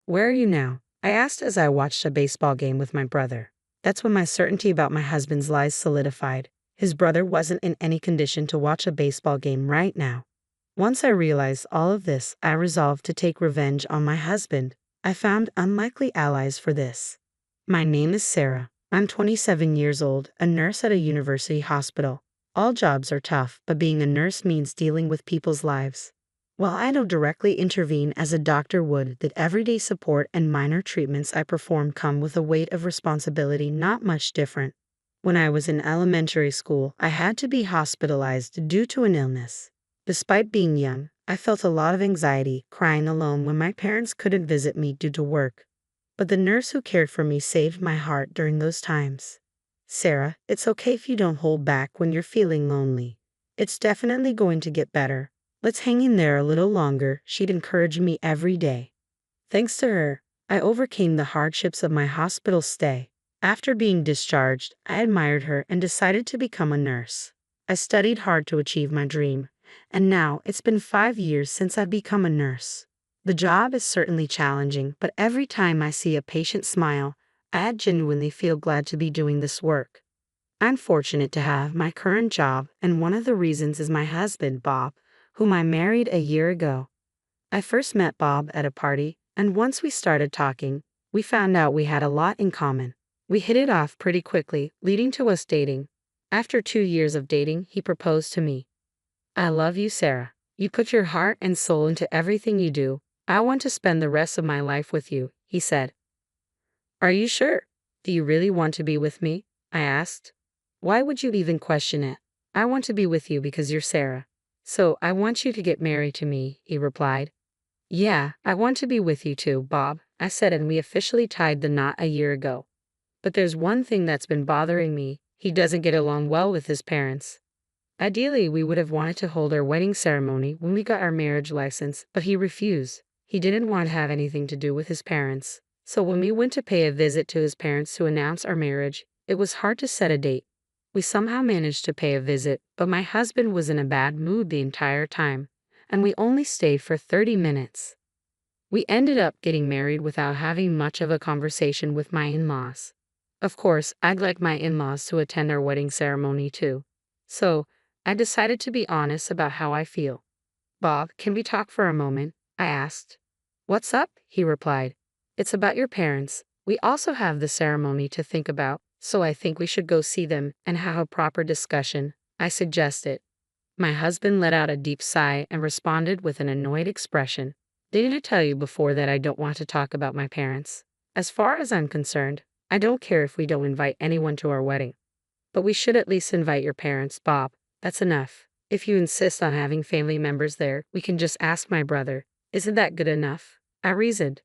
"Where are you now?" I asked as I watched a baseball game with my brother. That's when my certainty about my husband's lies solidified. His brother wasn't in any condition to watch a baseball game right now. Once I realized all of this, I resolved to take revenge on my husband. I found unlikely allies for this. My name is Sarah. I'm 27 years old, a nurse at a university hospital. All jobs are tough, but being a nurse means dealing with people's lives. While I don't directly intervene as a doctor would, the everyday support and minor treatments I perform come with a weight of responsibility not much different. When I was in elementary school, I had to be hospitalized due to an illness. Despite being young, I felt a lot of anxiety, crying alone when my parents couldn't visit me due to work. But the nurse who cared for me saved my heart during those times. "Sarah, it's okay if you don't hold back when you're feeling lonely. It's definitely going to get better. Let's hang in there a little longer," she'd encourage me every day. Thanks to her, I overcame the hardships of my hospital stay. After being discharged, I admired her and decided to become a nurse. I studied hard to achieve my dream, and now it's been 5 years since I've become a nurse. The job is certainly challenging, but every time I see a patient smile, I genuinely feel glad to be doing this work. I'm fortunate to have my current job, and one of the reasons is my husband, Bob, whom I married a year ago. I first met Bob at a party, and once we started talking, we found out we had a lot in common. We hit it off pretty quickly, leading to us dating. After 2 years of dating, he proposed to me. "I love you, Sarah. You put your heart and soul into everything you do. I want to spend the rest of my life with you," he said. "Are you sure? Do you really want to be with me?" I asked. "Why would you even question it? I want to be with you because you're Sarah. So I want you to get married to me," he replied. "Yeah, I want to be with you too, Bob," I said, and we officially tied the knot a year ago. But there's one thing that's been bothering me. He doesn't get along well with his parents. Ideally, we would have wanted to hold our wedding ceremony when we got our marriage license, but he refused. He didn't want to have anything to do with his parents. So when we went to pay a visit to his parents to announce our marriage, it was hard to set a date. We somehow managed to pay a visit, but my husband was in a bad mood the entire time, and we only stayed for 30 minutes. We ended up getting married without having much of a conversation with my in-laws. Of course, I'd like my in-laws to attend our wedding ceremony too. So, I decided to be honest about how I feel. "Bob, can we talk for a moment?" I asked. "What's up?" he replied. "It's about your parents. We also have the ceremony to think about, so I think we should go see them and have a proper discussion," I suggested. My husband let out a deep sigh and responded with an annoyed expression. "Didn't I tell you before that I don't want to talk about my parents? As far as I'm concerned, I don't care if we don't invite anyone to our wedding. But we should at least invite your parents, Bob. That's enough. If you insist on having family members there, we can just ask my brother. Isn't that good enough?" I reasoned.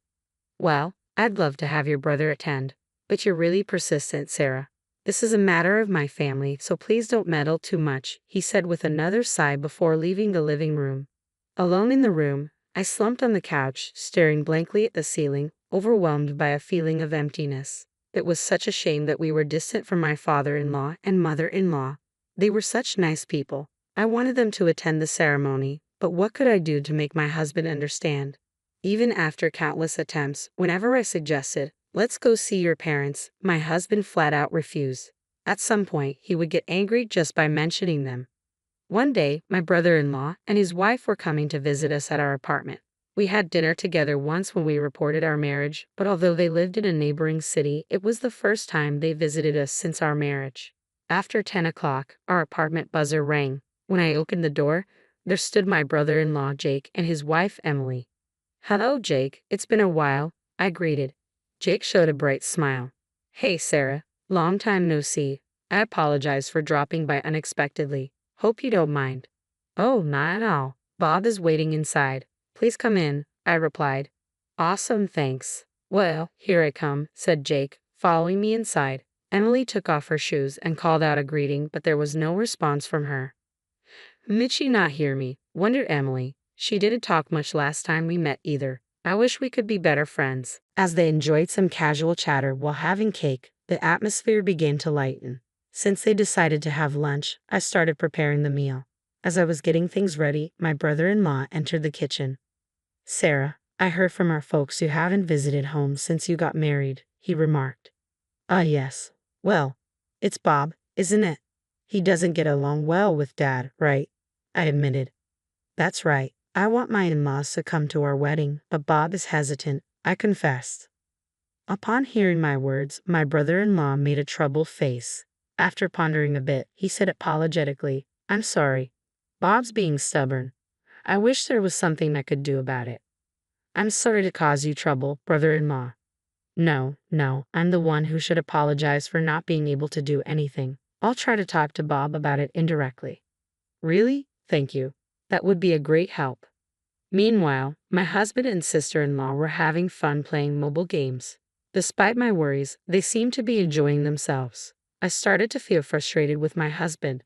"Well, I'd love to have your brother attend, but you're really persistent, Sarah. This is a matter of my family, so please don't meddle too much," he said with another sigh before leaving the living room. Alone in the room, I slumped on the couch, staring blankly at the ceiling, overwhelmed by a feeling of emptiness. It was such a shame that we were distant from my father-in-law and mother-in-law. They were such nice people. I wanted them to attend the ceremony, but what could I do to make my husband understand? Even after countless attempts, whenever I suggested, "Let's go see your parents," my husband flat out refused. At some point, he would get angry just by mentioning them. One day, my brother-in-law and his wife were coming to visit us at our apartment. We had dinner together once when we reported our marriage, but although they lived in a neighboring city, it was the first time they visited us since our marriage. After 10 o'clock, our apartment buzzer rang. When I opened the door, there stood my brother-in-law, Jake, and his wife, Emily. "Hello, Jake. It's been a while," I greeted. Jake showed a bright smile. "Hey, Sarah. Long time no see. I apologize for dropping by unexpectedly. Hope you don't mind." "Oh, not at all. Bob is waiting inside. Please come in," I replied. "Awesome, thanks." "Well, here I come," said Jake, following me inside. Emily took off her shoes and called out a greeting, but there was no response from her. "Did she not hear me?" wondered Emily. "She didn't talk much last time we met either. I wish we could be better friends." As they enjoyed some casual chatter while having cake, the atmosphere began to lighten. Since they decided to have lunch, I started preparing the meal. As I was getting things ready, my brother-in-law entered the kitchen. "Sarah, I heard from our folks you haven't visited home since you got married, he remarked. Ah, yes. Well, it's Bob, isn't it? He doesn't get along well with Dad, right? I admitted. That's right. I want my in-laws to come to our wedding, but Bob is hesitant, I confessed. Upon hearing my words, my brother-in-law made a troubled face. After pondering a bit, he said apologetically, I'm sorry. Bob's being stubborn. I wish there was something I could do about it. I'm sorry to cause you trouble, brother-in-law. No, I'm the one who should apologize for not being able to do anything. I'll try to talk to Bob about it indirectly. Really? Thank you. That would be a great help. Meanwhile, my husband and sister-in-law were having fun playing mobile games. Despite my worries, they seemed to be enjoying themselves. I started to feel frustrated with my husband.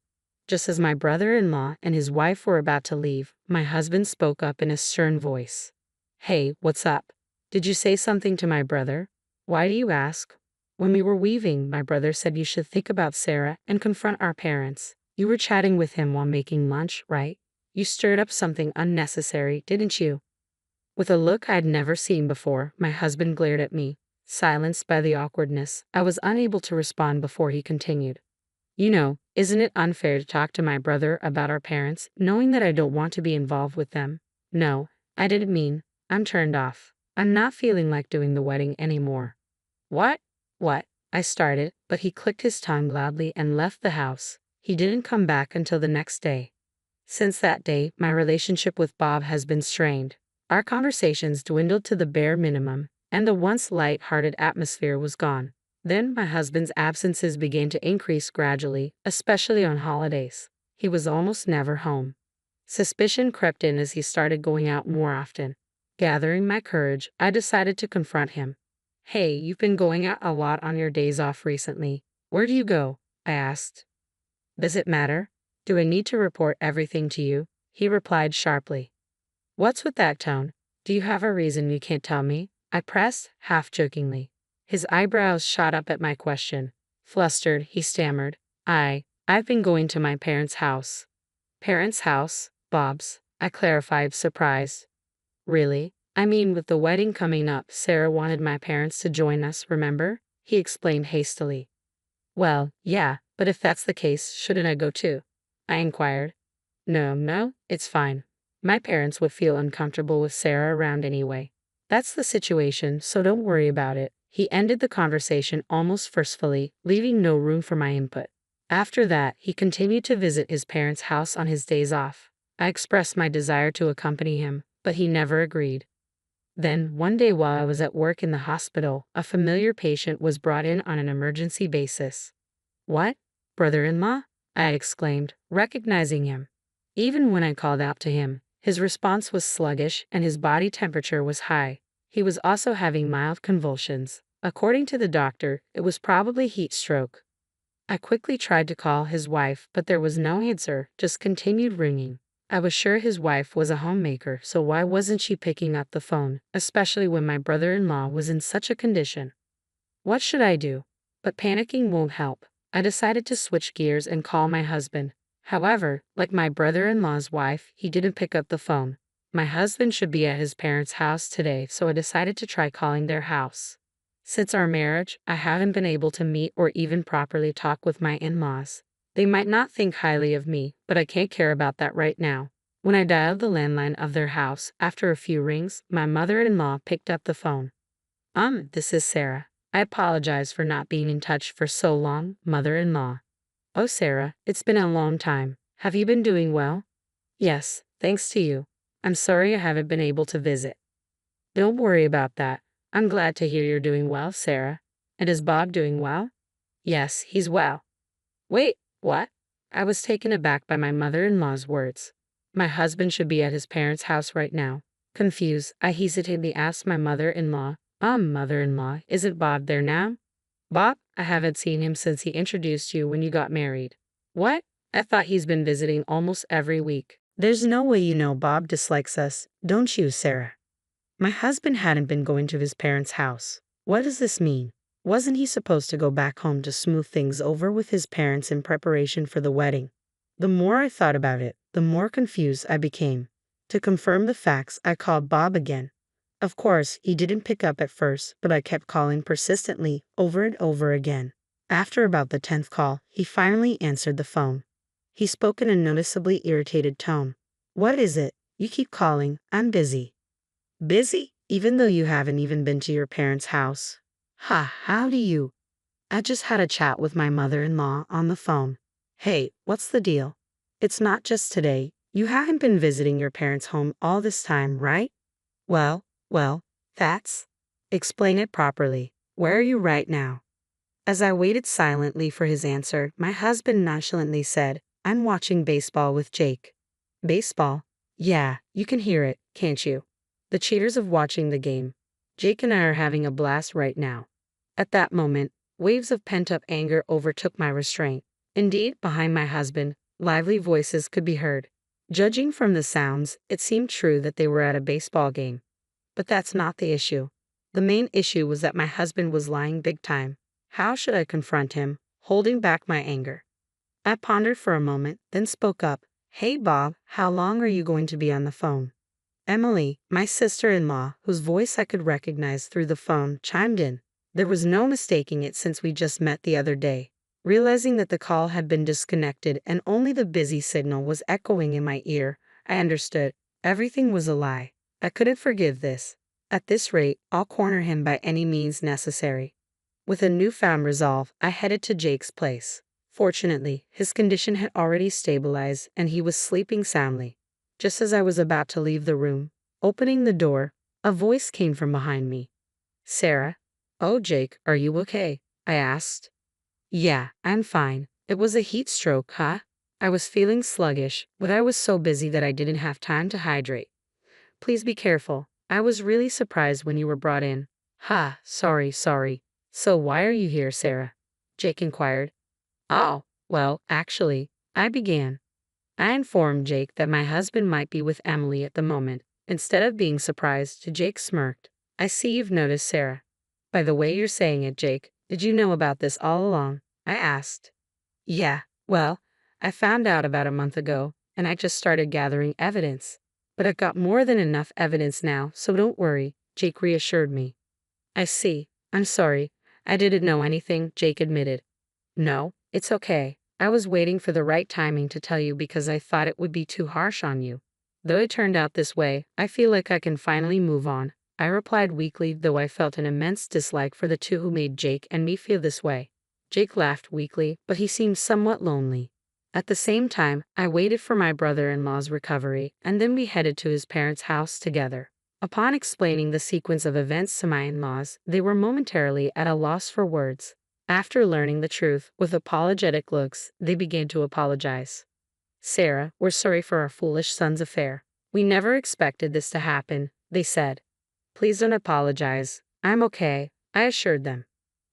Just as my brother-in-law and his wife were about to leave, my husband spoke up in a stern voice. Hey, what's up? Did you say something to my brother? Why do you ask? When we were weaving, my brother said you should think about Sarah and confront our parents. You were chatting with him while making lunch, right? You stirred up something unnecessary, didn't you? With a look I'd never seen before, my husband glared at me. Silenced by the awkwardness, I was unable to respond before he continued. You know, isn't it unfair to talk to my brother about our parents, knowing that I don't want to be involved with them? No, I didn't mean. I'm turned off. I'm not feeling like doing the wedding anymore. What? What? I started, but he clicked his tongue loudly and left the house. He didn't come back until the next day. Since that day, my relationship with Bob has been strained. Our conversations dwindled to the bare minimum, and the once light-hearted atmosphere was gone. Then my husband's absences began to increase gradually, especially on holidays. He was almost never home. Suspicion crept in as he started going out more often. Gathering my courage, I decided to confront him. Hey, you've been going out a lot on your days off recently. Where do you go? I asked. Does it matter? Do I need to report everything to you? He replied sharply. What's with that tone? Do you have a reason you can't tell me? I pressed, half-jokingly. His eyebrows shot up at my question. Flustered, he stammered. I've been going to my parents' house. Parents' house? Bob's, I clarified, surprised. Really? I mean, with the wedding coming up, Sarah wanted my parents to join us, remember? He explained hastily. Well, yeah, but if that's the case, shouldn't I go too? I inquired. No, it's fine. My parents would feel uncomfortable with Sarah around anyway. That's the situation, so don't worry about it. He ended the conversation almost forcefully, leaving no room for my input. After that, he continued to visit his parents' house on his days off. I expressed my desire to accompany him, but he never agreed. Then, one day while I was at work in the hospital, a familiar patient was brought in on an emergency basis. What? Brother-in-law? I exclaimed, recognizing him. Even when I called out to him, his response was sluggish and his body temperature was high. He was also having mild convulsions. According to the doctor, it was probably heat stroke. I quickly tried to call his wife, but there was no answer, just continued ringing. I was sure his wife was a homemaker, so why wasn't she picking up the phone, especially when my brother-in-law was in such a condition? What should I do? But panicking won't help. I decided to switch gears and call my husband. However, like my brother-in-law's wife, he didn't pick up the phone. My husband should be at his parents' house today, so I decided to try calling their house. Since our marriage, I haven't been able to meet or even properly talk with my in-laws. They might not think highly of me, but I can't care about that right now. When I dialed the landline of their house, after a few rings, my mother-in-law picked up the phone. This is Sarah. I apologize for not being in touch for so long, mother-in-law. Oh, Sarah, it's been a long time. Have you been doing well? Yes, thanks to you. I'm sorry I haven't been able to visit. Don't worry about that. I'm glad to hear you're doing well, Sarah. And is Bob doing well? Yes, he's well. Wait, what? I was taken aback by my mother-in-law's words. My husband should be at his parents' house right now. Confused, I hesitantly asked my mother-in-law, Mother-in-law, isn't Bob there now? Bob? I haven't seen him since he introduced you when you got married. What? I thought he's been visiting almost every week. There's no way you know Bob dislikes us, don't you, Sarah? My husband hadn't been going to his parents' house. What does this mean? Wasn't he supposed to go back home to smooth things over with his parents in preparation for the wedding? The more I thought about it, the more confused I became. To confirm the facts, I called Bob again. Of course, he didn't pick up at first, but I kept calling persistently over and over again. After about the 10th call, he finally answered the phone. He spoke in a noticeably irritated tone. What is it? You keep calling. I'm busy. Busy? Even though you haven't even been to your parents' house? Ha, how do you? I just had a chat with my mother-in-law on the phone. Hey, what's the deal? It's not just today. You haven't been visiting your parents' home all this time, right? Well, that's. Explain it properly. Where are you right now? As I waited silently for his answer, my husband nonchalantly said, I'm watching baseball with Jake. Baseball? Yeah, you can hear it, can't you? The cheaters of watching the game. Jake and I are having a blast right now. At that moment, waves of pent-up anger overtook my restraint. Indeed, behind my husband, lively voices could be heard. Judging from the sounds, it seemed true that they were at a baseball game. But that's not the issue. The main issue was that my husband was lying big time. How should I confront him, holding back my anger? I pondered for a moment, then spoke up. Hey Bob, how long are you going to be on the phone? Emily, my sister-in-law, whose voice I could recognize through the phone, chimed in. There was no mistaking it since we just met the other day. Realizing that the call had been disconnected and only the busy signal was echoing in my ear, I understood. Everything was a lie. I couldn't forgive this. At this rate, I'll corner him by any means necessary. With a newfound resolve, I headed to Jake's place. Fortunately, his condition had already stabilized and he was sleeping soundly. Just as I was about to leave the room, opening the door, a voice came from behind me. Sarah? Oh, Jake, are you okay? I asked. Yeah, I'm fine. It was a heat stroke, huh? I was feeling sluggish, but I was so busy that I didn't have time to hydrate. Please be careful. I was really surprised when you were brought in. Ha, sorry. So why are you here, Sarah? Jake inquired. Oh, well, actually, I began. I informed Jake that my husband might be with Emily at the moment. Instead of being surprised, Jake smirked. I see you've noticed Sarah. By the way you're saying it, Jake, did you know about this all along? I asked. Yeah, well, I found out about a month ago, and I just started gathering evidence. But I've got more than enough evidence now, so don't worry, Jake reassured me. I see. I'm sorry. I didn't know anything, Jake admitted. No, it's okay. I was waiting for the right timing to tell you because I thought it would be too harsh on you. Though it turned out this way, I feel like I can finally move on. I replied weakly, though I felt an immense dislike for the two who made Jake and me feel this way. Jake laughed weakly, but he seemed somewhat lonely. At the same time, I waited for my brother-in-law's recovery, and then we headed to his parents' house together. Upon explaining the sequence of events to my in-laws, they were momentarily at a loss for words. After learning the truth, with apologetic looks, they began to apologize. Sarah, we're sorry for our foolish son's affair. We never expected this to happen, they said. Please don't apologize. I'm okay, I assured them.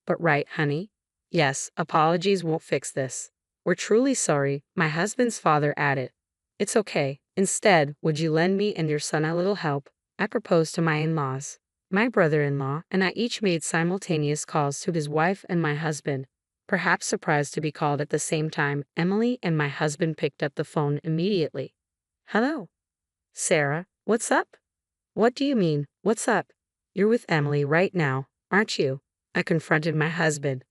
But right, honey? Yes, apologies won't fix this. We're truly sorry, my husband's father added. It's okay. Instead, would you lend me and your son a little help? I proposed to my in-laws. My brother-in-law and I each made simultaneous calls to his wife and my husband. Perhaps surprised to be called at the same time, Emily and my husband picked up the phone immediately. Hello? Sarah, what's up? What do you mean, what's up? You're with Emily right now, aren't you? I confronted my husband.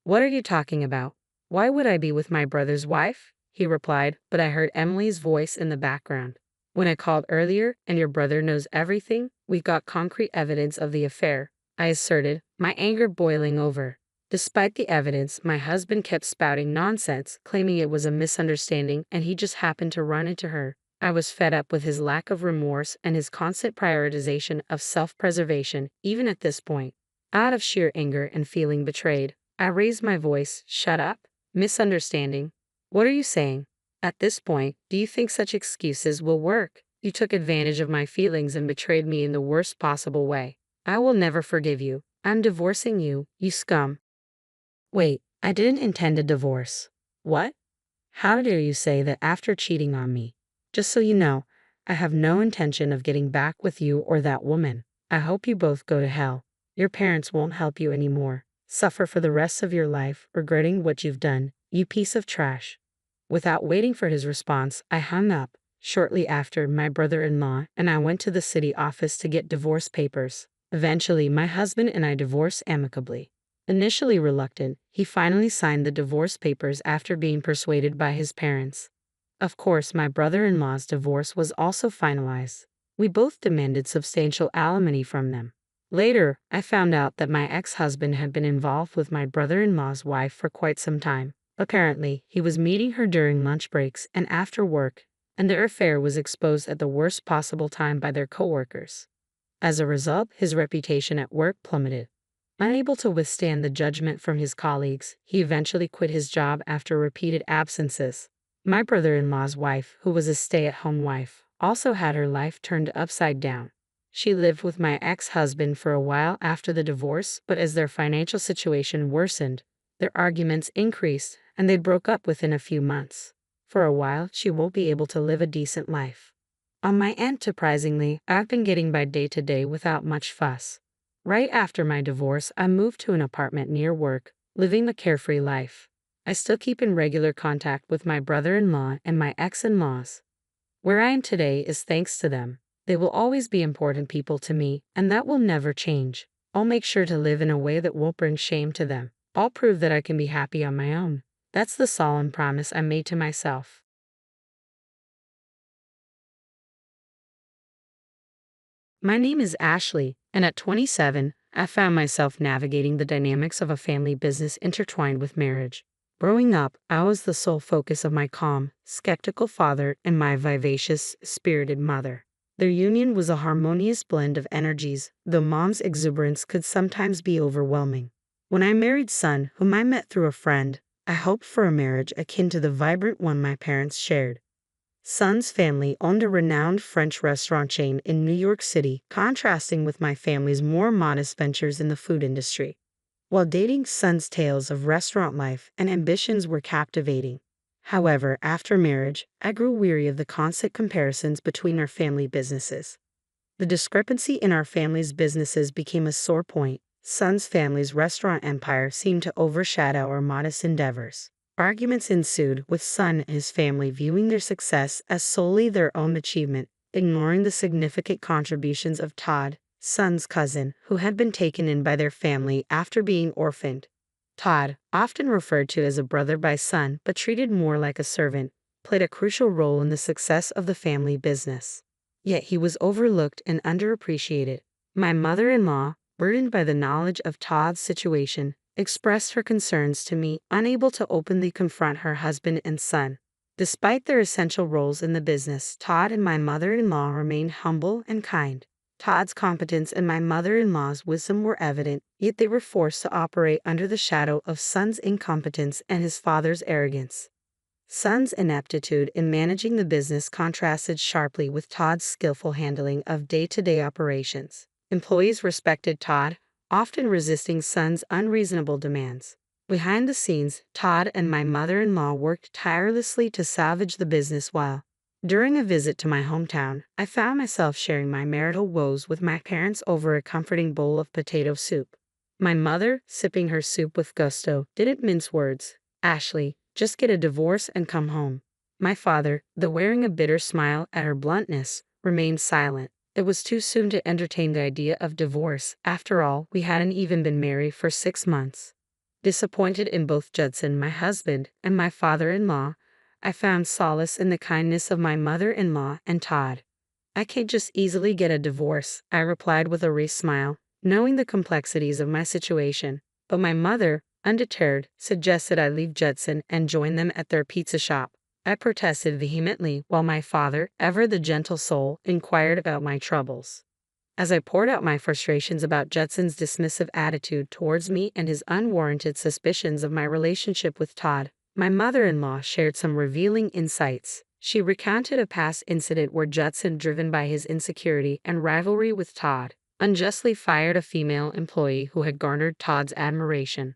What are you talking about? Why would I be with my brother's wife? He replied, but I heard Emily's voice in the background. When I called earlier and your brother knows everything, we've got concrete evidence of the affair, I asserted, my anger boiling over. Despite the evidence, my husband kept spouting nonsense, claiming it was a misunderstanding and he just happened to run into her. I was fed up with his lack of remorse and his constant prioritization of self-preservation, even at this point. Out of sheer anger and feeling betrayed, I raised my voice. Shut up. Misunderstanding. What are you saying? At this point, do you think such excuses will work? You took advantage of my feelings and betrayed me in the worst possible way. I will never forgive you. I'm divorcing you, you scum. Wait, I didn't intend a divorce. What? How dare you say that after cheating on me? Just so you know, I have no intention of getting back with you or that woman. I hope you both go to hell. Your parents won't help you anymore. Suffer for the rest of your life, regretting what you've done, you piece of trash. Without waiting for his response, I hung up. Shortly after, my brother-in-law and I went to the city office to get divorce papers. Eventually, my husband and I divorced amicably. Initially reluctant, he finally signed the divorce papers after being persuaded by his parents. Of course, my brother-in-law's divorce was also finalized. We both demanded substantial alimony from them. Later, I found out that my ex-husband had been involved with my brother-in-law's wife for quite some time. Apparently, he was meeting her during lunch breaks and after work, and their affair was exposed at the worst possible time by their coworkers. As a result, his reputation at work plummeted. Unable to withstand the judgment from his colleagues, he eventually quit his job after repeated absences. My brother-in-law's wife, who was a stay-at-home wife, also had her life turned upside down. She lived with my ex-husband for a while after the divorce, but as their financial situation worsened, their arguments increased, and they broke up within a few months. For a while, she won't be able to live a decent life. On my end, surprisingly, I've been getting by day to day without much fuss. Right after my divorce, I moved to an apartment near work, living the carefree life. I still keep in regular contact with my brother-in-law and my ex-in-laws. Where I am today is thanks to them. They will always be important people to me, and that will never change. I'll make sure to live in a way that won't bring shame to them. I'll prove that I can be happy on my own. That's the solemn promise I made to myself. My name is Ashley, and at 27, I found myself navigating the dynamics of a family business intertwined with marriage. Growing up, I was the sole focus of my calm, skeptical father and my vivacious, spirited mother. Their union was a harmonious blend of energies, though mom's exuberance could sometimes be overwhelming. When I married son, whom I met through a friend, I hoped for a marriage akin to the vibrant one my parents shared. Son's family owned a renowned French restaurant chain in New York City, contrasting with my family's more modest ventures in the food industry. While dating, Son's tales of restaurant life and ambitions were captivating. However, after marriage, I grew weary of the constant comparisons between our family businesses. The discrepancy in our family's businesses became a sore point. Son's family's restaurant empire seemed to overshadow our modest endeavors. Arguments ensued, with Son and his family viewing their success as solely their own achievement, ignoring the significant contributions of Todd, Son's cousin, who had been taken in by their family after being orphaned. Todd, often referred to as a brother by Son but treated more like a servant, played a crucial role in the success of the family business. Yet he was overlooked and underappreciated. My mother-in-law, burdened by the knowledge of Todd's situation, expressed her concerns to me, unable to openly confront her husband and son. Despite their essential roles in the business, Todd and my mother-in-law remained humble and kind. Todd's competence and my mother-in-law's wisdom were evident, yet they were forced to operate under the shadow of Son's incompetence and his father's arrogance. Son's ineptitude in managing the business contrasted sharply with Todd's skillful handling of day-to-day operations. Employees respected Todd, often resisting Son's unreasonable demands. Behind the scenes, Todd and my mother-in-law worked tirelessly to salvage the business while, during a visit to my hometown, I found myself sharing my marital woes with my parents over a comforting bowl of potato soup. My mother, sipping her soup with gusto, didn't mince words. "Ashley, just get a divorce and come home." My father, though wearing a bitter smile at her bluntness, remained silent. It was too soon to entertain the idea of divorce. After all, we hadn't even been married for 6 months. Disappointed in both Judson, my husband, and my father-in-law, I found solace in the kindness of my mother-in-law and Todd. "I can't just easily get a divorce," I replied with a wry smile, knowing the complexities of my situation. But my mother, undeterred, suggested I leave Judson and join them at their pizza shop. I protested vehemently, while my father, ever the gentle soul, inquired about my troubles. As I poured out my frustrations about Judson's dismissive attitude towards me and his unwarranted suspicions of my relationship with Todd, my mother-in-law shared some revealing insights. She recounted a past incident where Judson, driven by his insecurity and rivalry with Todd, unjustly fired a female employee who had garnered Todd's admiration.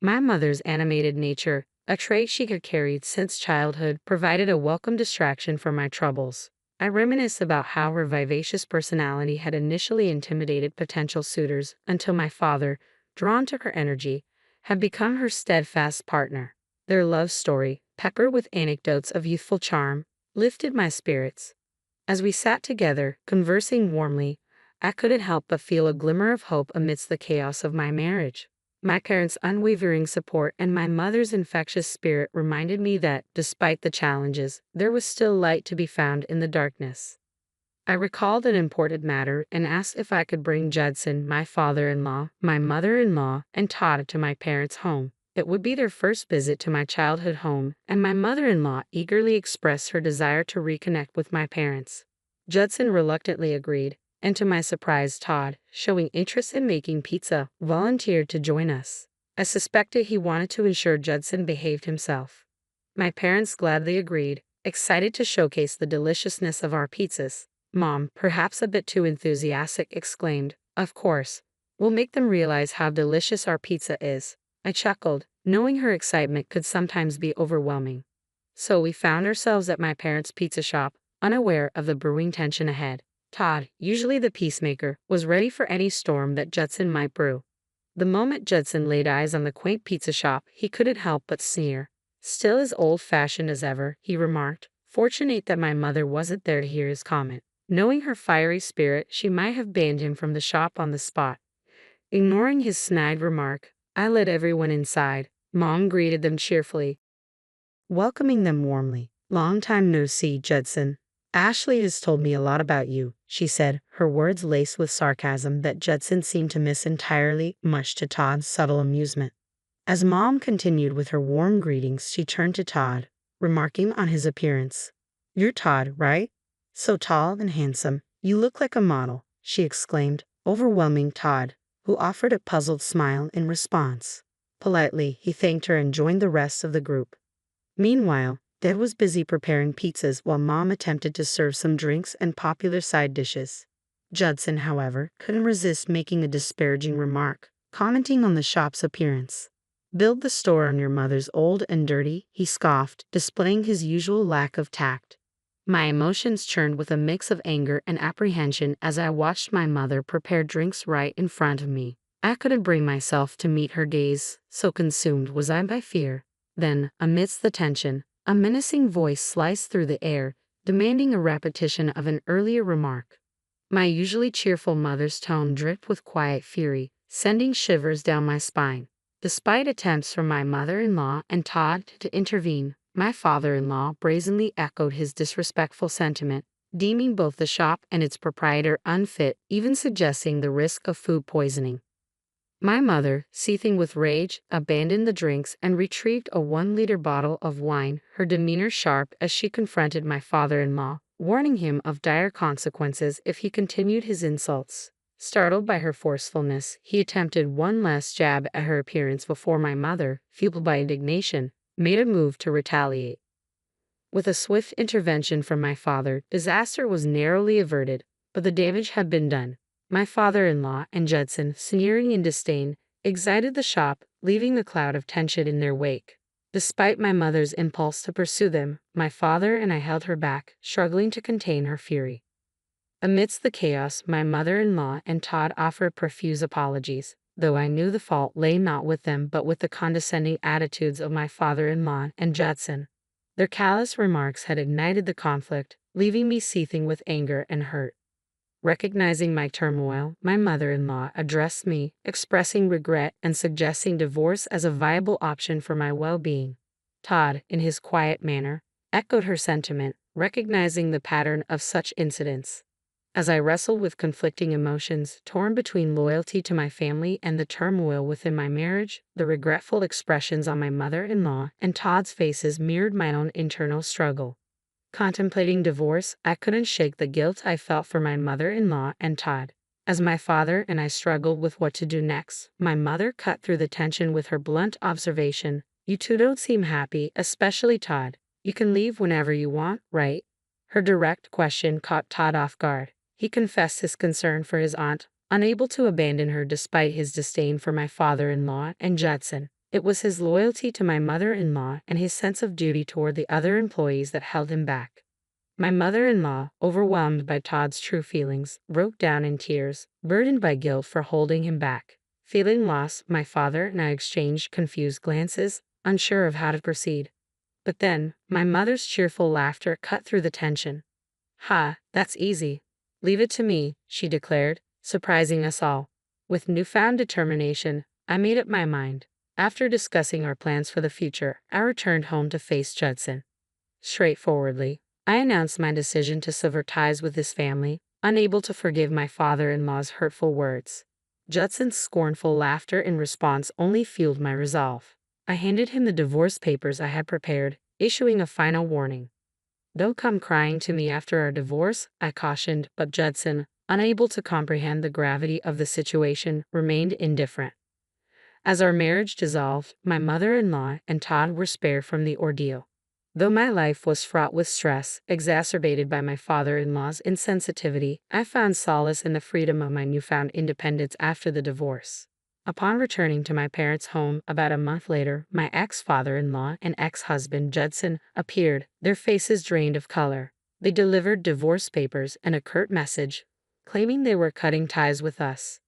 My mother's animated nature, a trait she had carried since childhood, provided a welcome distraction from my troubles. I reminisced about how her vivacious personality had initially intimidated potential suitors until my father, drawn to her energy, had become her steadfast partner. Their love story, peppered with anecdotes of youthful charm, lifted my spirits. As we sat together, conversing warmly, I couldn't help but feel a glimmer of hope amidst the chaos of my marriage. My parents' unwavering support and my mother's infectious spirit reminded me that, despite the challenges, there was still light to be found in the darkness. I recalled an important matter and asked if I could bring Judson, my father-in-law, my mother-in-law, and Todd to my parents' home. It would be their first visit to my childhood home, and my mother-in-law eagerly expressed her desire to reconnect with my parents. Judson reluctantly agreed, and to my surprise, Todd, showing interest in making pizza, volunteered to join us. I suspected he wanted to ensure Judson behaved himself. My parents gladly agreed, excited to showcase the deliciousness of our pizzas. Mom, perhaps a bit too enthusiastic, exclaimed, "Of course. We'll make them realize how delicious our pizza is." I chuckled, knowing her excitement could sometimes be overwhelming. So we found ourselves at my parents' pizza shop, unaware of the brewing tension ahead. Todd, usually the peacemaker, was ready for any storm that Judson might brew. The moment Judson laid eyes on the quaint pizza shop, he couldn't help but sneer. "Still as old-fashioned as ever," he remarked, fortunate that my mother wasn't there to hear his comment. Knowing her fiery spirit, she might have banned him from the shop on the spot. Ignoring his snide remark, I led everyone inside. Mom greeted them cheerfully, welcoming them warmly. "Long time no see, Judson. Ashley has told me a lot about you," she said, her words laced with sarcasm that Judson seemed to miss entirely, much to Todd's subtle amusement. As Mom continued with her warm greetings, she turned to Todd, remarking on his appearance. "You're Todd, right? So tall and handsome. You look like a model," she exclaimed, overwhelming Todd, who offered a puzzled smile in response. Politely, he thanked her and joined the rest of the group. Meanwhile, Dad was busy preparing pizzas while Mom attempted to serve some drinks and popular side dishes. Judson, however, couldn't resist making a disparaging remark, commenting on the shop's appearance. "Build the store on your mother's old and dirty," he scoffed, displaying his usual lack of tact. My emotions churned with a mix of anger and apprehension as I watched my mother prepare drinks right in front of me. I couldn't bring myself to meet her gaze, so consumed was I by fear. Then, amidst the tension, a menacing voice sliced through the air, demanding a repetition of an earlier remark. My usually cheerful mother's tone dripped with quiet fury, sending shivers down my spine. Despite attempts from my mother-in-law and Todd to intervene, my father-in-law brazenly echoed his disrespectful sentiment, deeming both the shop and its proprietor unfit, even suggesting the risk of food poisoning. My mother, seething with rage, abandoned the drinks and retrieved a 1-liter bottle of wine, her demeanor sharp as she confronted my father-in-law, warning him of dire consequences if he continued his insults. Startled by her forcefulness, he attempted one last jab at her appearance before my mother, fueled by indignation, made a move to retaliate. With a swift intervention from my father, disaster was narrowly averted, but the damage had been done. My father-in-law and Judson, sneering in disdain, exited the shop, leaving a cloud of tension in their wake. Despite my mother's impulse to pursue them, my father and I held her back, struggling to contain her fury. Amidst the chaos, my mother-in-law and Todd offered profuse apologies, though I knew the fault lay not with them but with the condescending attitudes of my father-in-law and Judson. Their callous remarks had ignited the conflict, leaving me seething with anger and hurt. Recognizing my turmoil, my mother-in-law addressed me, expressing regret and suggesting divorce as a viable option for my well-being. Todd, in his quiet manner, echoed her sentiment, recognizing the pattern of such incidents. As I wrestled with conflicting emotions, torn between loyalty to my family and the turmoil within my marriage, the regretful expressions on my mother-in-law and Todd's faces mirrored my own internal struggle. Contemplating divorce, I couldn't shake the guilt I felt for my mother-in-law and Todd. As my father and I struggled with what to do next, my mother cut through the tension with her blunt observation, "You two don't seem happy, especially Todd. You can leave whenever you want, right?" Her direct question caught Todd off guard. He confessed his concern for his aunt, unable to abandon her despite his disdain for my father-in-law and Judson. It was his loyalty to my mother-in-law and his sense of duty toward the other employees that held him back. My mother-in-law, overwhelmed by Todd's true feelings, broke down in tears, burdened by guilt for holding him back. Feeling lost, my father and I exchanged confused glances, unsure of how to proceed. But then, my mother's cheerful laughter cut through the tension. "Ha, that's easy. Leave it to me," she declared, surprising us all. With newfound determination, I made up my mind. After discussing our plans for the future, I returned home to face Judson. Straightforwardly, I announced my decision to sever ties with his family, unable to forgive my father-in-law's hurtful words. Judson's scornful laughter in response only fueled my resolve. I handed him the divorce papers I had prepared, issuing a final warning. "Don't come crying to me after our divorce," I cautioned, but Judson, unable to comprehend the gravity of the situation, remained indifferent. As our marriage dissolved, my mother-in-law and Todd were spared from the ordeal. Though my life was fraught with stress, exacerbated by my father-in-law's insensitivity, I found solace in the freedom of my newfound independence after the divorce. Upon returning to my parents' home about a month later, my ex-father-in-law and ex-husband Judson appeared, their faces drained of color. They delivered divorce papers and a curt message, claiming they were cutting ties with us.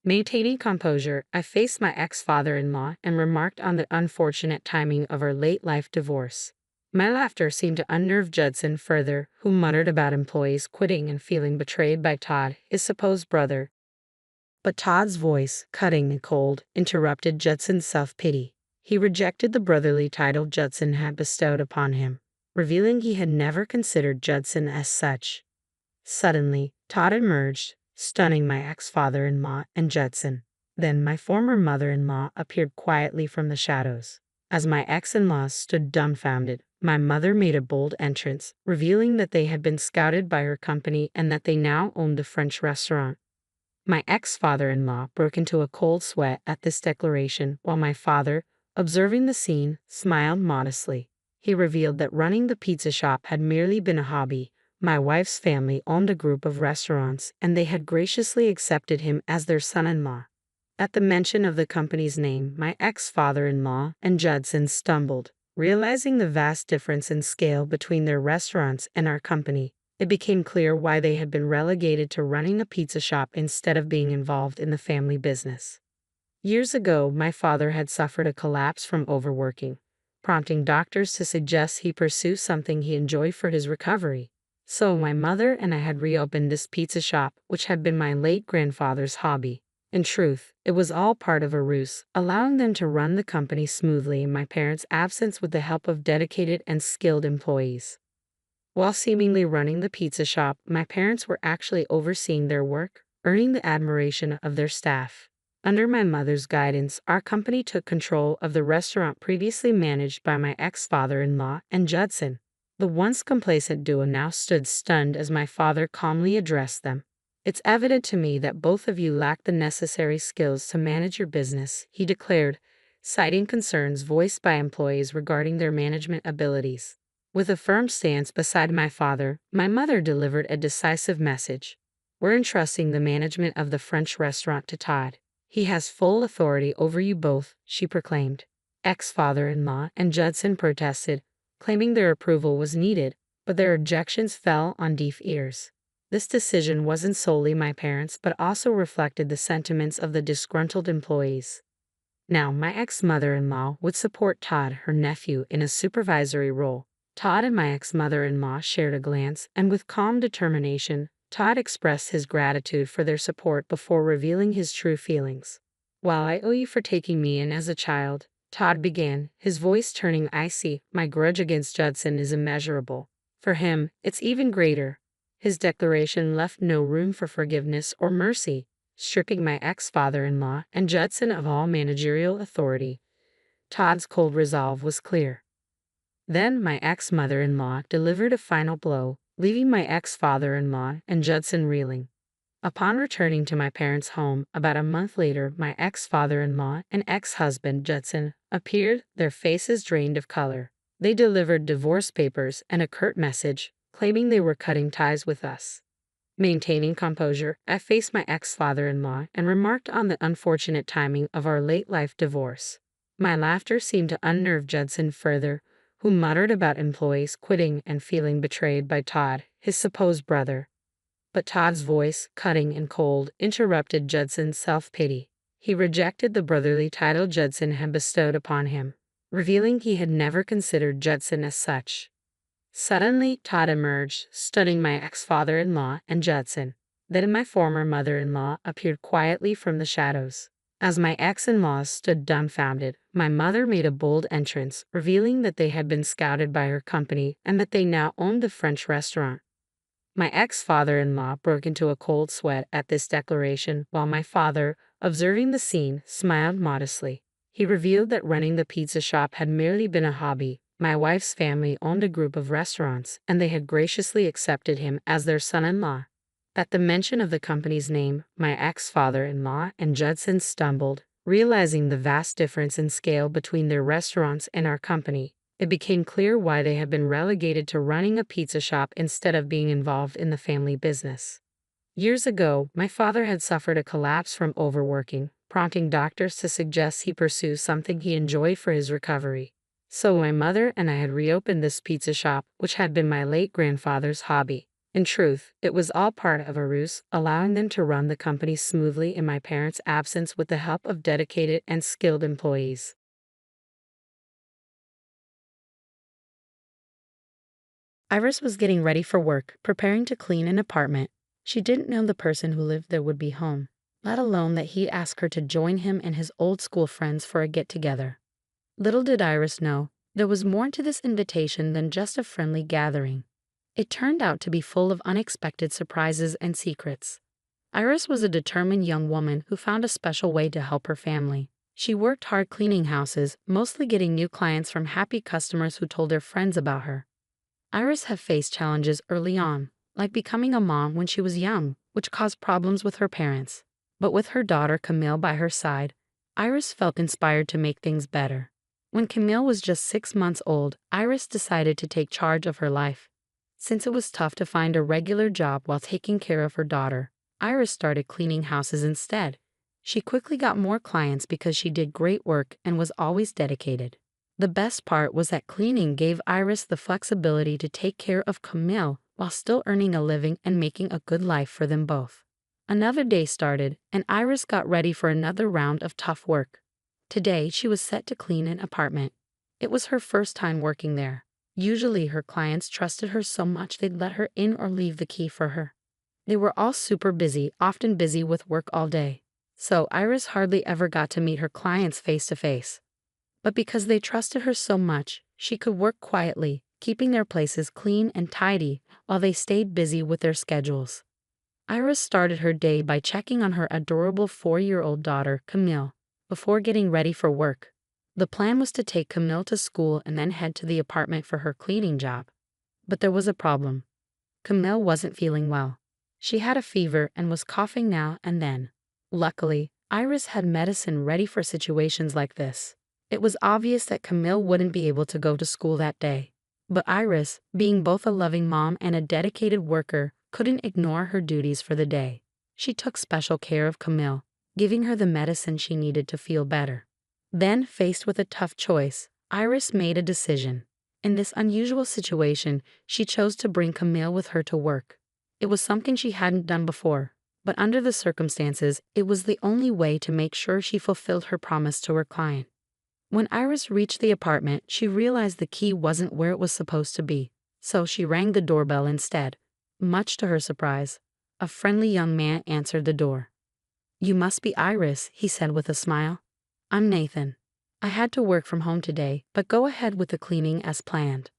Maintaining composure, I faced my ex-father-in-law and remarked on the unfortunate timing of our late-life divorce. My laughter seemed to unnerve Judson further, who muttered about employees quitting and feeling betrayed by Todd, his supposed brother. But Todd's voice, cutting and cold, interrupted Judson's self-pity. He rejected the brotherly title Judson had bestowed upon him, revealing he had never considered Judson as such. Suddenly, Todd emerged, stunning my ex-father-in-law and Judson. Then my former mother-in-law appeared quietly from the shadows. As my ex-in-laws stood dumbfounded, my mother made a bold entrance, revealing that they had been scouted by her company and that they now owned the French restaurant. My ex-father-in-law broke into a cold sweat at this declaration, while my father, observing the scene, smiled modestly. He revealed that running the pizza shop had merely been a hobby. My wife's family owned a group of restaurants, and they had graciously accepted him as their son-in-law. At the mention of the company's name, my ex-father-in-law and Judson stumbled. Realizing the vast difference in scale between their restaurants and our company, it became clear why they had been relegated to running a pizza shop instead of being involved in the family business. Years ago, my father had suffered a collapse from overworking, prompting doctors to suggest he pursue something he enjoyed for his recovery. So my mother and I had reopened this pizza shop, which had been my late grandfather's hobby. In truth, it was all part of a ruse, allowing them to run the company smoothly in my parents' absence with the help of dedicated and skilled employees. While seemingly running the pizza shop, my parents were actually overseeing their work, earning the admiration of their staff. Under my mother's guidance, our company took control of the restaurant previously managed by my ex-father-in-law and Judson. The once complacent duo now stood stunned as my father calmly addressed them. "It's evident to me that both of you lack the necessary skills to manage your business," he declared, citing concerns voiced by employees regarding their management abilities. With a firm stance beside my father, my mother delivered a decisive message. "We're entrusting the management of the French restaurant to Todd. He has full authority over you both," she proclaimed. Ex-father-in-law and Judson protested, claiming their approval was needed, but their objections fell on deaf ears. This decision wasn't solely my parents' but also reflected the sentiments of the disgruntled employees. Now, my ex-mother-in-law would support Todd, her nephew, in a supervisory role. Todd and my ex-mother-in-law shared a glance, and with calm determination, Todd expressed his gratitude for their support before revealing his true feelings. "While I owe you for taking me in as a child," Todd began, his voice turning icy, "my grudge against Judson is immeasurable. For him, it's even greater." His declaration left no room for forgiveness or mercy, stripping my ex-father-in-law and Judson of all managerial authority. Todd's cold resolve was clear. Then my ex-mother-in-law delivered a final blow, leaving my ex-father-in-law and Judson reeling. Upon returning to my parents' home about a month later, my ex-father-in-law and ex-husband Judson appeared, their faces drained of color. They delivered divorce papers and a curt message, claiming they were cutting ties with us. Maintaining composure, I faced my ex-father-in-law and remarked on the unfortunate timing of our late-life divorce. My laughter seemed to unnerve Judson further, who muttered about employees quitting and feeling betrayed by Todd, his supposed brother. But Todd's voice, cutting and cold, interrupted Judson's self-pity. He rejected the brotherly title Judson had bestowed upon him, revealing he had never considered Judson as such. Suddenly, Todd emerged, studying my ex-father-in-law and Judson. Then my former mother-in-law appeared quietly from the shadows. As my ex-in-laws stood dumbfounded, my mother made a bold entrance, revealing that they had been scouted by her company and that they now owned the French restaurant. My ex-father-in-law broke into a cold sweat at this declaration, while my father, observing the scene, smiled modestly. He revealed that running the pizza shop had merely been a hobby. My wife's family owned a group of restaurants, and they had graciously accepted him as their son-in-law. At the mention of the company's name, my ex-father-in-law and Judson stumbled, realizing the vast difference in scale between their restaurants and our company. It became clear why they had been relegated to running a pizza shop instead of being involved in the family business. Years ago, my father had suffered a collapse from overworking, prompting doctors to suggest he pursue something he enjoyed for his recovery. So my mother and I had reopened this pizza shop, which had been my late grandfather's hobby. In truth, it was all part of a ruse, allowing them to run the company smoothly in my parents' absence with the help of dedicated and skilled employees. Iris was getting ready for work, preparing to clean an apartment. She didn't know the person who lived there would be home, let alone that he'd ask her to join him and his old school friends for a get-together. Little did Iris know, there was more to this invitation than just a friendly gathering. It turned out to be full of unexpected surprises and secrets. Iris was a determined young woman who found a special way to help her family. She worked hard cleaning houses, mostly getting new clients from happy customers who told their friends about her. Iris had faced challenges early on, like becoming a mom when she was young, which caused problems with her parents. But with her daughter Camille by her side, Iris felt inspired to make things better. When Camille was just 6 months old, Iris decided to take charge of her life. Since it was tough to find a regular job while taking care of her daughter, Iris started cleaning houses instead. She quickly got more clients because she did great work and was always dedicated. The best part was that cleaning gave Iris the flexibility to take care of Camille while still earning a living and making a good life for them both. Another day started, and Iris got ready for another round of tough work. Today, she was set to clean an apartment. It was her first time working there. Usually, her clients trusted her so much they'd let her in or leave the key for her. They were all super busy, often busy with work all day. So Iris hardly ever got to meet her clients face to face. But because they trusted her so much, she could work quietly, keeping their places clean and tidy while they stayed busy with their schedules. Iris started her day by checking on her adorable 4-year-old daughter, Camille, before getting ready for work. The plan was to take Camille to school and then head to the apartment for her cleaning job. But there was a problem. Camille wasn't feeling well. She had a fever and was coughing now and then. Luckily, Iris had medicine ready for situations like this. It was obvious that Camille wouldn't be able to go to school that day. But Iris, being both a loving mom and a dedicated worker, couldn't ignore her duties for the day. She took special care of Camille, giving her the medicine she needed to feel better. Then, faced with a tough choice, Iris made a decision. In this unusual situation, she chose to bring Camille with her to work. It was something she hadn't done before, but under the circumstances, it was the only way to make sure she fulfilled her promise to her client. When Iris reached the apartment, she realized the key wasn't where it was supposed to be, so she rang the doorbell instead. Much to her surprise, a friendly young man answered the door. "You must be Iris," he said with a smile. "I'm Nathan. I had to work from home today, but go ahead with the cleaning as planned."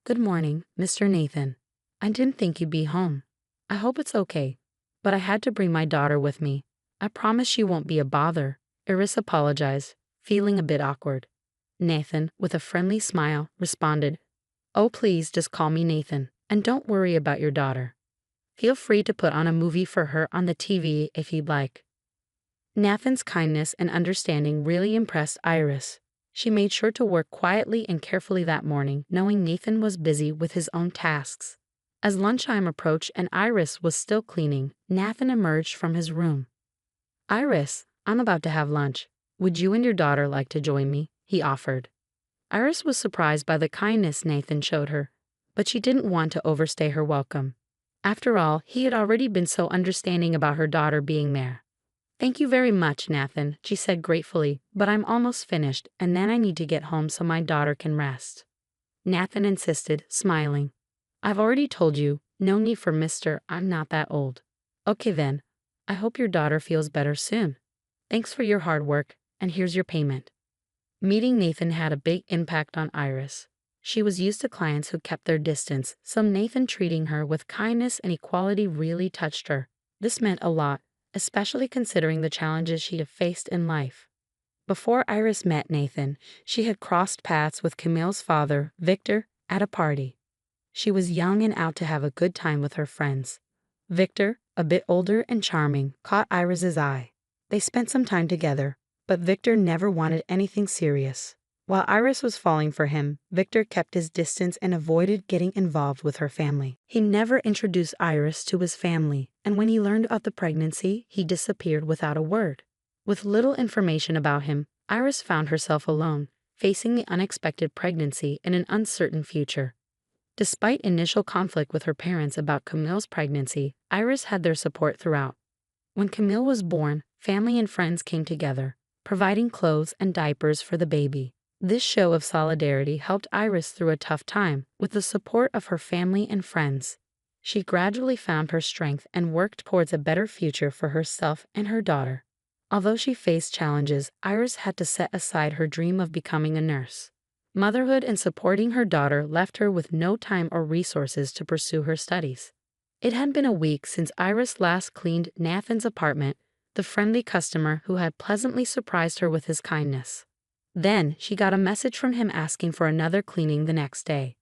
"Good morning, Mr. Nathan. I didn't think you'd be home. I hope it's okay, but I had to bring my daughter with me. I promise she won't be a bother," Iris apologized, feeling a bit awkward. Nathan, with a friendly smile, responded, "Oh, please just call me Nathan, and don't worry about your daughter. Feel free to put on a movie for her on the TV if you'd like." Nathan's kindness and understanding really impressed Iris. She made sure to work quietly and carefully that morning, knowing Nathan was busy with his own tasks. As lunchtime approached and Iris was still cleaning, Nathan emerged from his room. "Iris, I'm about to have lunch. Would you and your daughter like to join me?" he offered. Iris was surprised by the kindness Nathan showed her, but she didn't want to overstay her welcome. After all, he had already been so understanding about her daughter being there. "Thank you very much, Nathan," she said gratefully, "but I'm almost finished, and then I need to get home so my daughter can rest." Nathan insisted, smiling. "I've already told you, no need for Mr. I'm not that old." "Okay then. I hope your daughter feels better soon. Thanks for your hard work, and here's your payment." Meeting Nathan had a big impact on Iris. She was used to clients who kept their distance, so Nathan treating her with kindness and equality really touched her. This meant a lot, especially considering the challenges she had faced in life. Before Iris met Nathan, she had crossed paths with Camille's father, Victor, at a party. She was young and out to have a good time with her friends. Victor, a bit older and charming, caught Iris's eye. They spent some time together, but Victor never wanted anything serious. While Iris was falling for him, Victor kept his distance and avoided getting involved with her family. He never introduced Iris to his family, and when he learned of the pregnancy, he disappeared without a word. With little information about him, Iris found herself alone, facing the unexpected pregnancy and an uncertain future. Despite initial conflict with her parents about Camille's pregnancy, Iris had their support throughout. When Camille was born, family and friends came together, providing clothes and diapers for the baby. This show of solidarity helped Iris through a tough time, with the support of her family and friends. She gradually found her strength and worked towards a better future for herself and her daughter. Although she faced challenges, Iris had to set aside her dream of becoming a nurse. Motherhood and supporting her daughter left her with no time or resources to pursue her studies. It had been a week since Iris last cleaned Nathan's apartment, the friendly customer who had pleasantly surprised her with his kindness. Then she got a message from him asking for another cleaning the next day.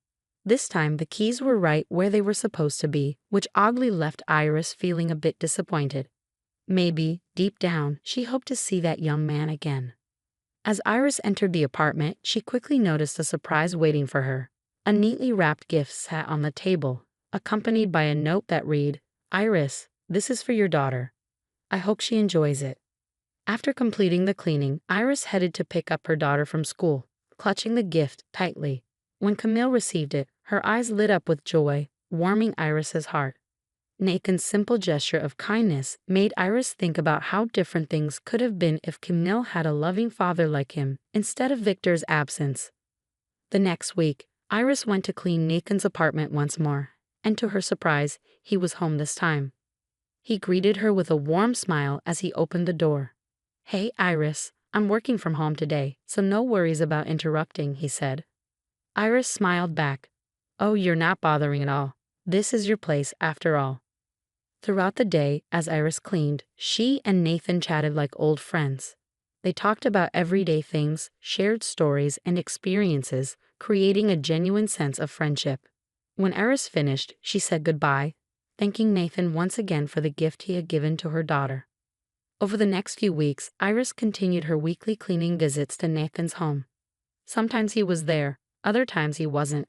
This time the keys were right where they were supposed to be, which oddly left Iris feeling a bit disappointed. Maybe, deep down, she hoped to see that young man again. As Iris entered the apartment, she quickly noticed a surprise waiting for her. A neatly wrapped gift sat on the table, accompanied by a note that read, "Iris, this is for your daughter. I hope she enjoys it." After completing the cleaning, Iris headed to pick up her daughter from school, clutching the gift tightly. When Camille received it, her eyes lit up with joy, warming Iris's heart. Nathan's simple gesture of kindness made Iris think about how different things could have been if Camille had a loving father like him, instead of Victor's absence. The next week, Iris went to clean Nathan's apartment once more, and to her surprise, he was home this time. He greeted her with a warm smile as he opened the door. "Hey, Iris, I'm working from home today, so no worries about interrupting," he said. Iris smiled back. "Oh, you're not bothering at all. This is your place after all." Throughout the day, as Iris cleaned, she and Nathan chatted like old friends. They talked about everyday things, shared stories and experiences, creating a genuine sense of friendship. When Iris finished, she said goodbye, thanking Nathan once again for the gift he had given to her daughter. Over the next few weeks, Iris continued her weekly cleaning visits to Nathan's home. Sometimes he was there, other times he wasn't.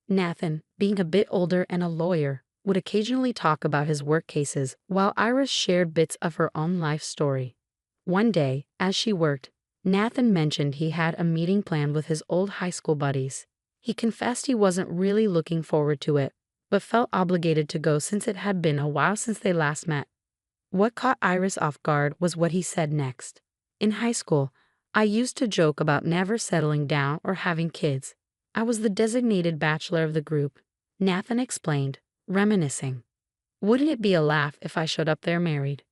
Nathan, being a bit older and a lawyer, would occasionally talk about his work cases, while Iris shared bits of her own life story. One day, as she worked, Nathan mentioned he had a meeting planned with his old high school buddies. He confessed he wasn't really looking forward to it, but felt obligated to go since it had been a while since they last met. What caught Iris off guard was what he said next. "In high school, I used to joke about never settling down or having kids. I was the designated bachelor of the group," Nathan explained, reminiscing. "Wouldn't it be a laugh if I showed up there married?"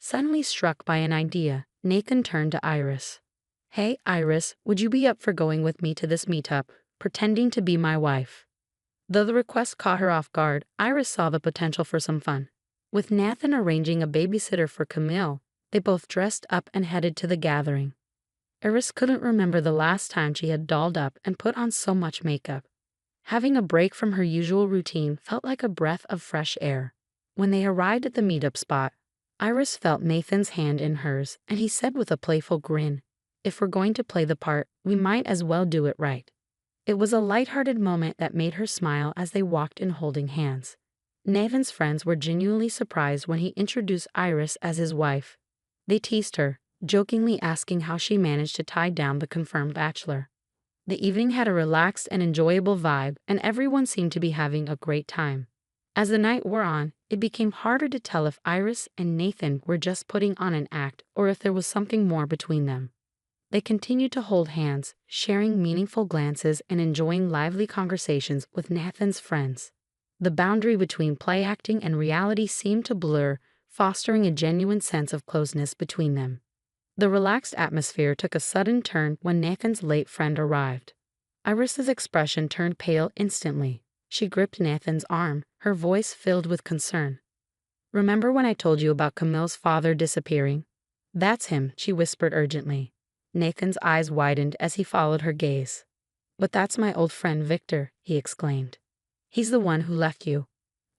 Suddenly struck by an idea, Nathan turned to Iris. "Hey, Iris, would you be up for going with me to this meetup, pretending to be my wife?" Though the request caught her off guard, Iris saw the potential for some fun. With Nathan arranging a babysitter for Camille, they both dressed up and headed to the gathering. Iris couldn't remember the last time she had dolled up and put on so much makeup. Having a break from her usual routine felt like a breath of fresh air. When they arrived at the meetup spot, Iris felt Nathan's hand in hers, and he said with a playful grin, "If we're going to play the part, we might as well do it right." It was a lighthearted moment that made her smile as they walked in holding hands. Nathan's friends were genuinely surprised when he introduced Iris as his wife. They teased her, jokingly asking how she managed to tie down the confirmed bachelor. The evening had a relaxed and enjoyable vibe, and everyone seemed to be having a great time. As the night wore on, it became harder to tell if Iris and Nathan were just putting on an act or if there was something more between them. They continued to hold hands, sharing meaningful glances and enjoying lively conversations with Nathan's friends. The boundary between play acting and reality seemed to blur, fostering a genuine sense of closeness between them. The relaxed atmosphere took a sudden turn when Nathan's late friend arrived. Iris's expression turned pale instantly. She gripped Nathan's arm, her voice filled with concern. "Remember when I told you about Camille's father disappearing?" "That's him," she whispered urgently. Nathan's eyes widened as he followed her gaze. "But that's my old friend Victor," he exclaimed. "He's the one who left you?"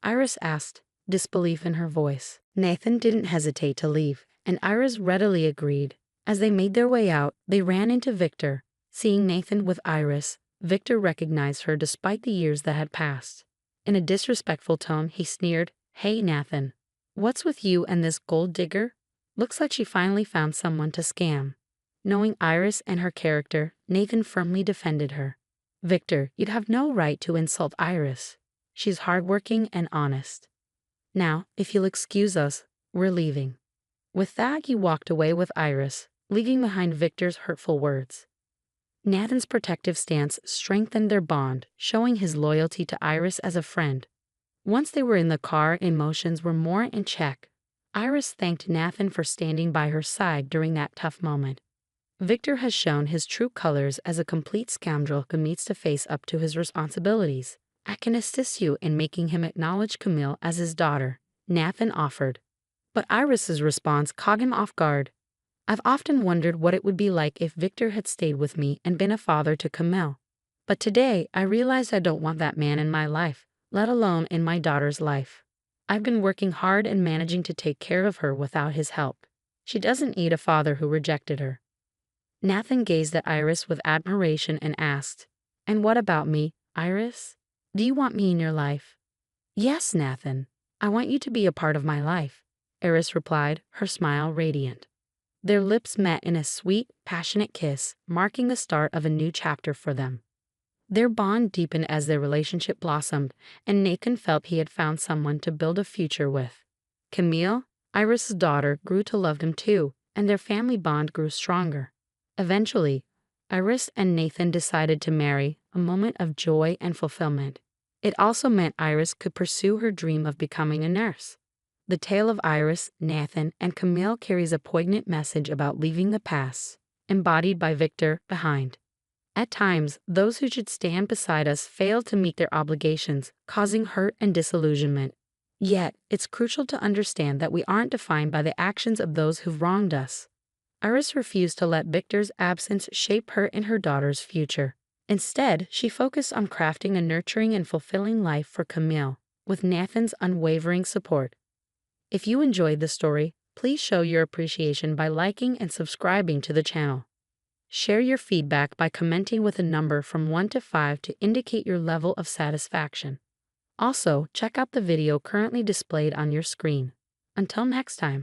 Iris asked, disbelief in her voice. Nathan didn't hesitate to leave, and Iris readily agreed. As they made their way out, they ran into Victor. Seeing Nathan with Iris, Victor recognized her despite the years that had passed. In a disrespectful tone, he sneered, "Hey, Nathan. What's with you and this gold digger? Looks like she finally found someone to scam." Knowing Iris and her character, Nathan firmly defended her. "Victor, you'd have no right to insult Iris. She's hardworking and honest. Now, if you'll excuse us, we're leaving." With that, he walked away with Iris, leaving behind Victor's hurtful words. Nathan's protective stance strengthened their bond, showing his loyalty to Iris as a friend. Once they were in the car, emotions were more in check. Iris thanked Nathan for standing by her side during that tough moment. Victor has shown his true colors as a complete scoundrel who needs to face up to his responsibilities. "I can assist you in making him acknowledge Camille as his daughter," Nathan offered. But Iris's response caught him off guard. "I've often wondered what it would be like if Victor had stayed with me and been a father to Camille. But today, I realize I don't want that man in my life, let alone in my daughter's life. I've been working hard and managing to take care of her without his help. She doesn't need a father who rejected her." Nathan gazed at Iris with admiration and asked, "And what about me, Iris? Do you want me in your life?" "Yes, Nathan. I want you to be a part of my life," Iris replied, her smile radiant. Their lips met in a sweet, passionate kiss, marking the start of a new chapter for them. Their bond deepened as their relationship blossomed, and Nathan felt he had found someone to build a future with. Camille, Iris's daughter, grew to love him too, and their family bond grew stronger. Eventually, Iris and Nathan decided to marry, a moment of joy and fulfillment. It also meant Iris could pursue her dream of becoming a nurse. The tale of Iris, Nathan, and Camille carries a poignant message about leaving the past, embodied by Victor, behind. At times, those who should stand beside us fail to meet their obligations, causing hurt and disillusionment. Yet, it's crucial to understand that we aren't defined by the actions of those who've wronged us. Iris refused to let Victor's absence shape her and her daughter's future. Instead, she focused on crafting a nurturing and fulfilling life for Camille, with Nathan's unwavering support. If you enjoyed the story, please show your appreciation by liking and subscribing to the channel. Share your feedback by commenting with a number from 1 to 5 to indicate your level of satisfaction. Also, check out the video currently displayed on your screen. Until next time.